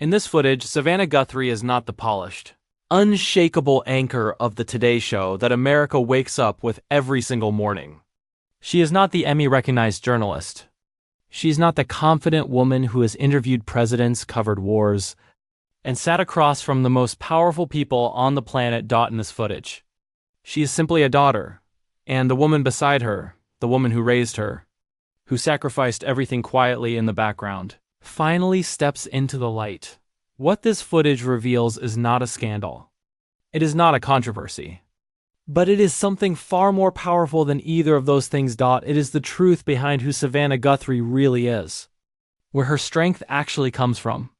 In this footage, Savannah Guthrie is not the polished, unshakable anchor of the Today Show that America wakes up with every single morning. She is not the Emmy-recognized journalist. She's not the confident woman who has interviewed presidents, covered wars, and sat across from the most powerful people on the planet in this footage. She is simply a daughter, and the woman beside her, the woman who raised her, who sacrificed everything quietly in the background, finally steps into the light. What this footage reveals is not a scandal. It is not a controversy. But it is something far more powerful than either of those things. It is the truth behind who Savannah Guthrie really is, where her strength actually comes from,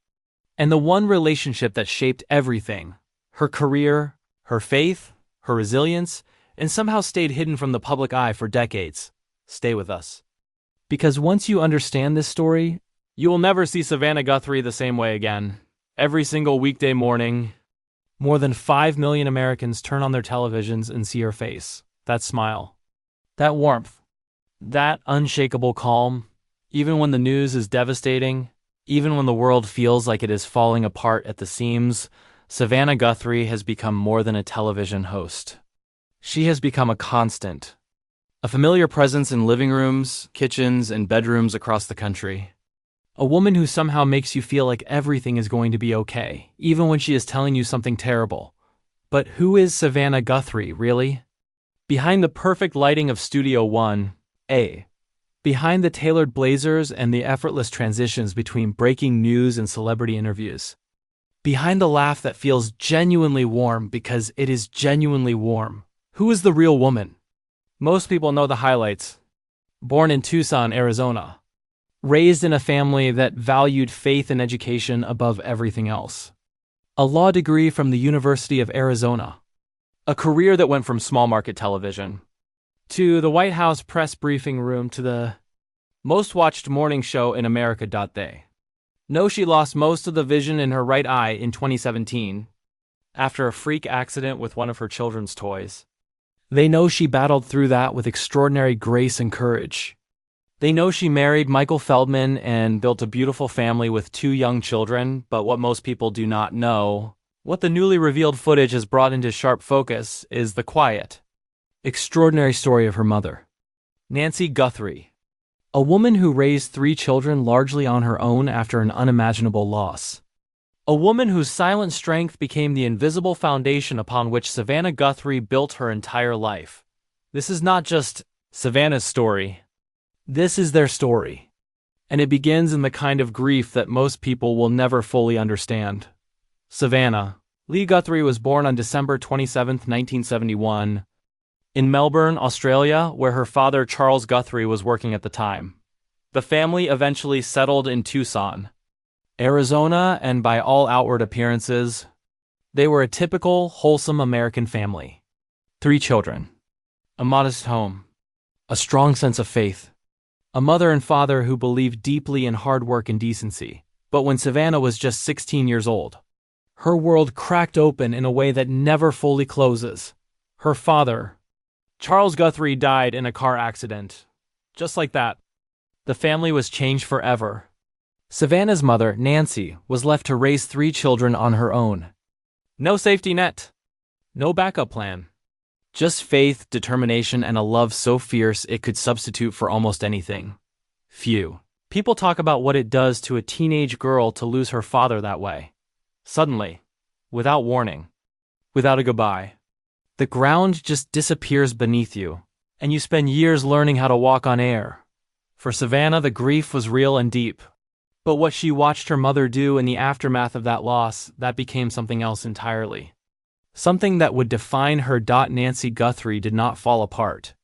and the one relationship that shaped everything, her career, her faith, her resilience, and somehow stayed hidden from the public eye for decades. Stay with us. Because once you understand this story, you will never see Savannah Guthrie the same way again. Every single weekday morning, more than 5 million Americans turn on their televisions and see her face. That smile, that warmth, that unshakable calm, even when the news is devastating, even when the world feels like it is falling apart at the seams, Savannah Guthrie has become more than a television host. She has become a constant, a familiar presence in living rooms, kitchens, and bedrooms across the country. A woman who somehow makes you feel like everything is going to be okay, even when she is telling you something terrible. But who is Savannah Guthrie, really? Behind the perfect lighting of Studio 1A, behind the tailored blazers and the effortless transitions between breaking news and celebrity interviews, behind the laugh that feels genuinely warm because it is genuinely warm, who is the real woman? Most people know the highlights. Born in Tucson, Arizona. Raised in a family that valued faith and education above everything else. A law degree from the University of Arizona. A career that went from small market television to the White House press briefing room to the most watched morning show in America. They know she lost most of the vision in her right eye in 2017 after a freak accident with one of her children's toys. They know she battled through that with extraordinary grace and courage. They know she married Michael Feldman and built a beautiful family with 2 young children, but what most people do not know, what the newly revealed footage has brought into sharp focus, is the quiet, extraordinary story of her mother, Nancy Guthrie, a woman who raised 3 children largely on her own after an unimaginable loss. A woman whose silent strength became the invisible foundation upon which Savannah Guthrie built her entire life. This is not just Savannah's story. This is their story, and it begins in the kind of grief that most people will never fully understand. Savannah Lee Guthrie was born on December 27, 1971, in Melbourne, Australia, where her father Charles Guthrie was working at the time. The family eventually settled in Tucson, Arizona, and by all outward appearances, they were a typical, wholesome American family. 3 children, a modest home, a strong sense of faith, a mother and father who believed deeply in hard work and decency. But when Savannah was just 16 years old, her world cracked open in a way that never fully closes. Her father, Charles Guthrie, died in a car accident. Just like that, the family was changed forever. Savannah's mother, Nancy, was left to raise 3 children on her own. No safety net, no backup plan. Just faith, determination, and a love so fierce it could substitute for almost anything. Few people talk about what it does to a teenage girl to lose her father that way. Suddenly, without warning, without a goodbye. The ground just disappears beneath you, and you spend years learning how to walk on air. For Savannah, the grief was real and deep. But what she watched her mother do in the aftermath of that loss, that became something else entirely. Something that would define her. Nancy Guthrie did not fall apart.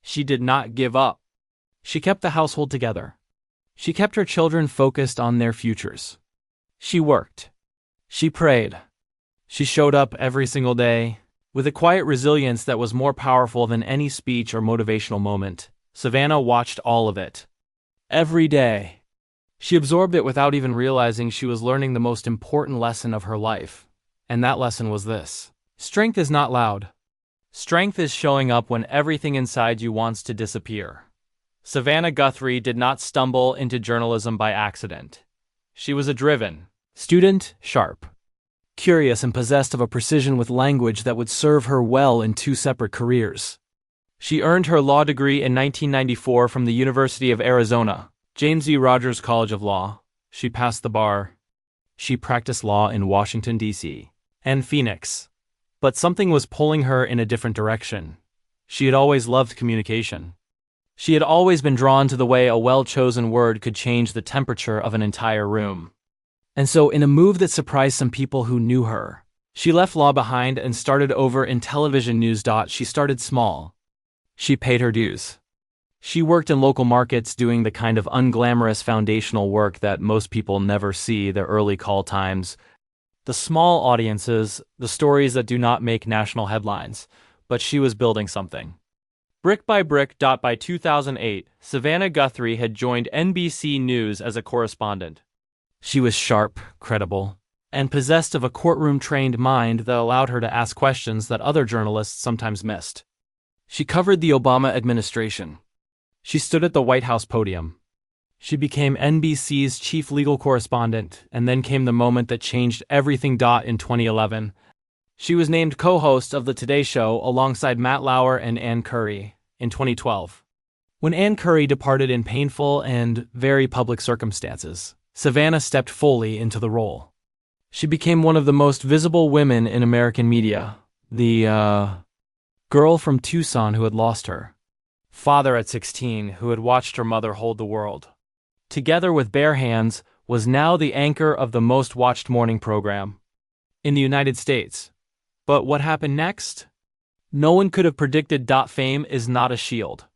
She did not give up. She kept the household together. She kept her children focused on their futures. She worked. She prayed. She showed up every single day, with a quiet resilience that was more powerful than any speech or motivational moment. Savannah watched all of it. Every day. She absorbed it without even realizing she was learning the most important lesson of her life. And that lesson was this: strength is not loud. Strength is showing up when everything inside you wants to disappear. Savannah Guthrie did not stumble into journalism by accident. She was a driven, Student, sharp. Curious and possessed of a precision with language that would serve her well in two separate careers. She earned her law degree in 1994 from the University of Arizona, James E. Rogers College of Law. She passed the bar. She practiced law in Washington, D.C. and Phoenix. But something was pulling her in a different direction. She had always loved communication. She had always been drawn to the way a well-chosen word could change the temperature of an entire room. And so, in a move that surprised some people who knew her, she left law behind and started over in television news. She started small. She paid her dues. She worked in local markets doing the kind of unglamorous foundational work that most people never see, the early call times, the small audiences, the stories that do not make national headlines. But she was building something. Brick by brick. By 2008, Savannah Guthrie had joined NBC News as a correspondent. She was sharp, credible, and possessed of a courtroom-trained mind that allowed her to ask questions that other journalists sometimes missed. She covered the Obama administration. She stood at the White House podium. She became NBC's chief legal correspondent, and then came the moment that changed everything. In 2011, she was named co-host of The Today Show alongside Matt Lauer and Ann Curry in 2012. When Ann Curry departed in painful and very public circumstances, Savannah stepped fully into the role. She became one of the most visible women in American media, the girl from Tucson who had lost her father at 16, who had watched her mother hold the world. Together with bare hands, was now the anchor of the most watched morning program in the United States. But what happened next? No one could have predicted. Fame is not a shield.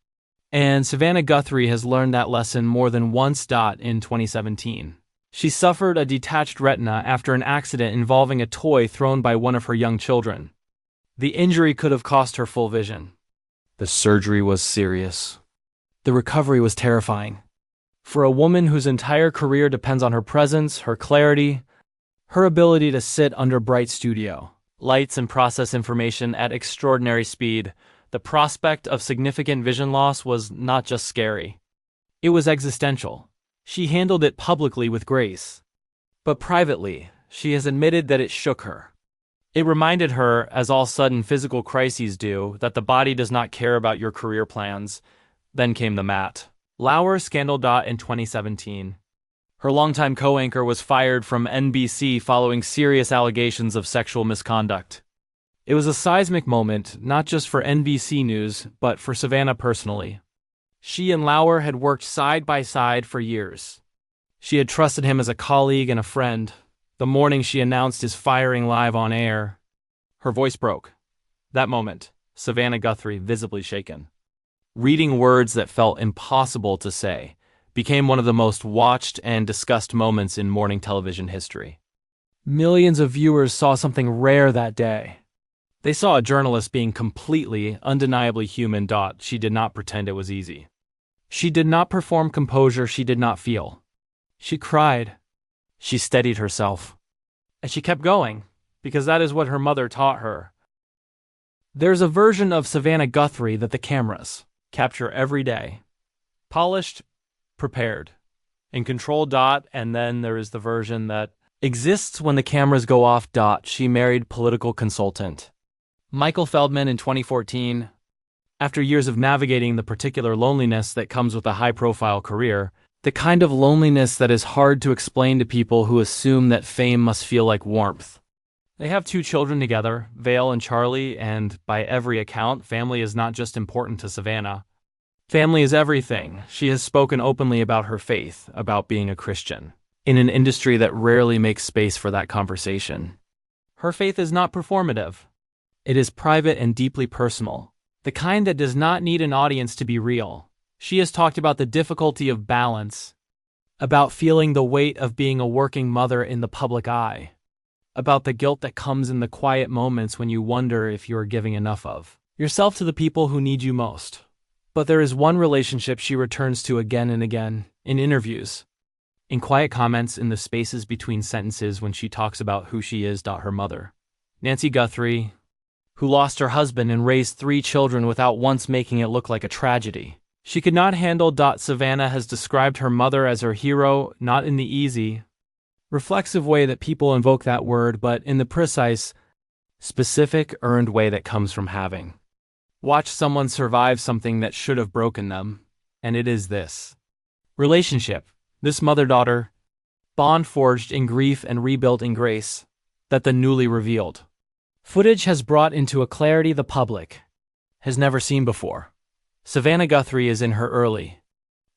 And Savannah Guthrie has learned that lesson more than once. In 2017, she suffered a detached retina after an accident involving a toy thrown by one of her young children. The injury could have cost her full vision. The surgery was serious. The recovery was terrifying. For a woman whose entire career depends on her presence, her clarity, her ability to sit under bright studio lights and process information at extraordinary speed, the prospect of significant vision loss was not just scary. It was existential. She handled it publicly with grace. But privately, she has admitted that it shook her. It reminded her, as all sudden physical crises do, that the body does not care about your career plans. Then came the Matt Lauer scandal. In 2017, her longtime co-anchor was fired from NBC following serious allegations of sexual misconduct. It was a seismic moment, not just for NBC News, but for Savannah personally. She and Lauer had worked side by side for years. She had trusted him as a colleague and a friend. The morning she announced his firing live on air, her voice broke. That moment, Savannah Guthrie, visibly shaken, reading words that felt impossible to say, became one of the most watched and discussed moments in morning television history. Millions of viewers saw something rare that day. They saw a journalist being completely, undeniably human. She did not pretend it was easy. She did not perform composure she did not feel. She cried. She steadied herself. And she kept going, because that is what her mother taught her. There's a version of Savannah Guthrie that the cameras capture every day. Polished, prepared, in control. And then there is the version that exists when the cameras go off. She married political consultant Michael Feldman in 2014. After years of navigating the particular loneliness that comes with a high-profile career, the kind of loneliness that is hard to explain to people who assume that fame must feel like warmth. They have 2 children together, Vale and Charlie, and by every account, family is not just important to Savannah. Family is everything. She has spoken openly about her faith, about being a Christian, in an industry that rarely makes space for that conversation. Her faith is not performative. It is private and deeply personal, the kind that does not need an audience to be real. She has talked about the difficulty of balance, about feeling the weight of being a working mother in the public eye, about the guilt that comes in the quiet moments when you wonder if you are giving enough of yourself to the people who need you most. But there is one relationship she returns to again and again, in interviews, in quiet comments in the spaces between sentences when she talks about who she is. Her mother, Nancy Guthrie, who lost her husband and raised 3 children without once making it look like a tragedy. She could not handle. Savannah has described her mother as her hero, not in the easy, reflexive way that people invoke that word, but in the precise, specific, earned way that comes from having watched someone survive something that should have broken them, and it is this relationship, this mother-daughter bond forged in grief and rebuilt in grace, that the newly revealed footage has brought into a clarity the public has never seen before. Savannah Guthrie is in her early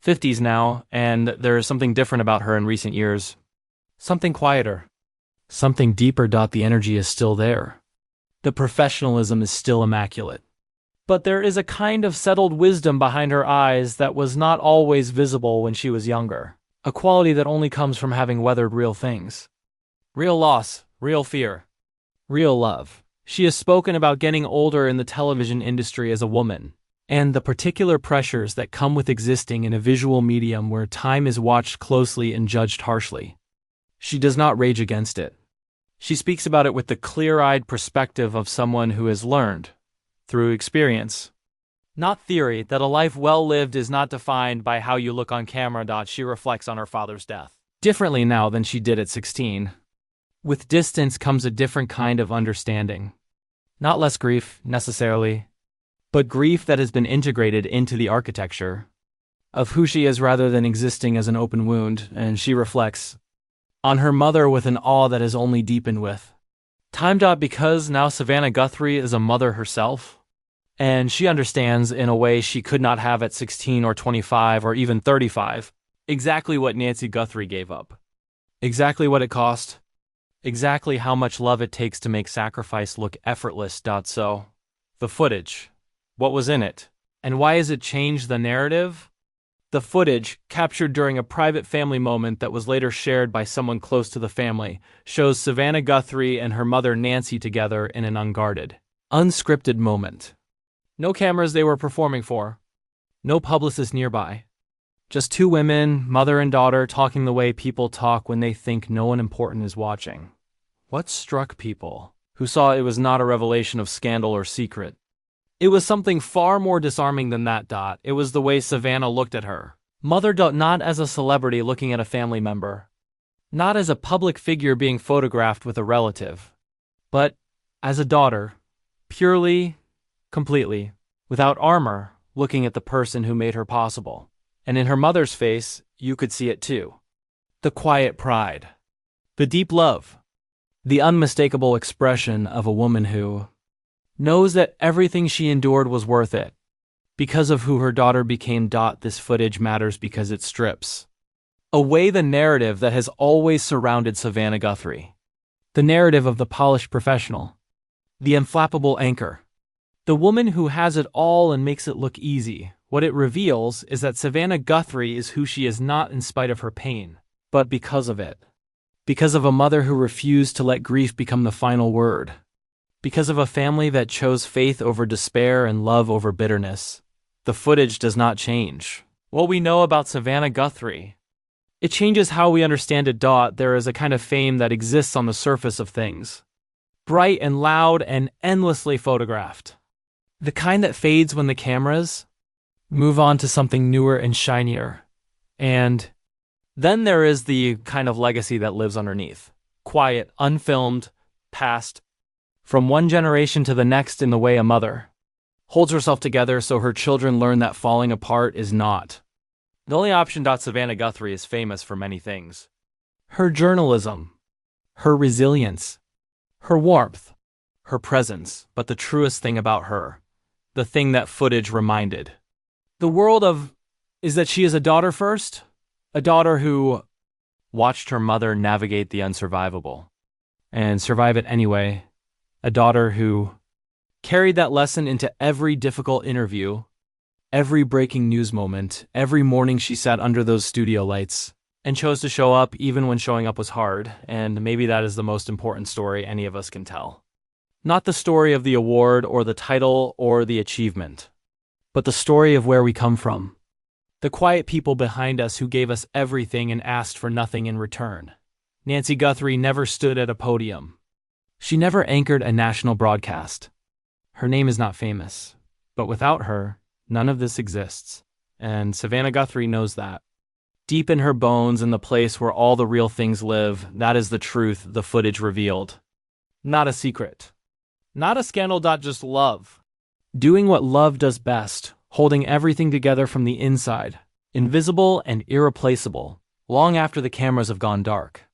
50s now, and there is something different about her in recent years. Something quieter. Something deeper. The energy is still there. The professionalism is still immaculate. But there is a kind of settled wisdom behind her eyes that was not always visible when she was younger. A quality that only comes from having weathered real things. Real loss, real fear, real love. She has spoken about getting older in the television industry as a woman, and the particular pressures that come with existing in a visual medium where time is watched closely and judged harshly. She does not rage against it. She speaks about it with the clear-eyed perspective of someone who has learned, through experience, not theory, that a life well lived is not defined by how you look on camera. She reflects on her father's death differently now than she did at 16. With distance comes a different kind of understanding. Not less grief, necessarily, but grief that has been integrated into the architecture of who she is rather than existing as an open wound, and she reflects on her mother with an awe that has only deepened with time. Because now Savannah Guthrie is a mother herself, and she understands in a way she could not have at 16 or 25 or even 35 exactly what Nancy Guthrie gave up, exactly what it cost, exactly how much love it takes to make sacrifice look effortless. So, the footage, what was in it, and why has it changed the narrative? The footage, captured during a private family moment that was later shared by someone close to the family, shows Savannah Guthrie and her mother Nancy together in an unguarded, unscripted moment. No cameras they were performing for. No publicist nearby. Just two women, mother and daughter, talking the way people talk when they think no one important is watching. What struck people, who saw it was not a revelation of scandal or secret. It was something far more disarming than that. It was the way Savannah looked at her mother. Not as a celebrity looking at a family member. Not as a public figure being photographed with a relative. But as a daughter, purely, completely, without armor, looking at the person who made her possible. And in her mother's face, you could see it too. The quiet pride. The deep love. The unmistakable expression of a woman who knows that everything she endured was worth it. Because of who her daughter became. This footage matters because it strips away the narrative that has always surrounded Savannah Guthrie. The narrative of the polished professional. The inflappable anchor. The woman who has it all and makes it look easy. What it reveals is that Savannah Guthrie is who she is not in spite of her pain, but because of it. Because of a mother who refused to let grief become the final word. Because of a family that chose faith over despair and love over bitterness. The footage does not change what we know about Savannah Guthrie. It changes how we understand it. There is a kind of fame that exists on the surface of things. Bright and loud and endlessly photographed. The kind that fades when the cameras move on to something newer and shinier. And then there is the kind of legacy that lives underneath. Quiet, unfilmed, passed from one generation to the next in the way a mother holds herself together so her children learn that falling apart is not the only option. Savannah Guthrie is famous for many things. Her journalism, her resilience, her warmth, her presence, but the truest thing about her, the thing that footage reminded the world of, is that she is a daughter first, a daughter who watched her mother navigate the unsurvivable and survive it anyway, a daughter who carried that lesson into every difficult interview, every breaking news moment, every morning she sat under those studio lights and chose to show up even when showing up was hard, and maybe that is the most important story any of us can tell. Not the story of the award or the title or the achievement, but the story of where we come from. The quiet people behind us who gave us everything and asked for nothing in return. Nancy Guthrie never stood at a podium. She never anchored a national broadcast. Her name is not famous, but without her, none of this exists. And Savannah Guthrie knows that. Deep in her bones, in the place where all the real things live, that is the truth the footage revealed. Not a secret. Not a scandal. Just love. Doing what love does best, holding everything together from the inside, invisible and irreplaceable, long after the cameras have gone dark.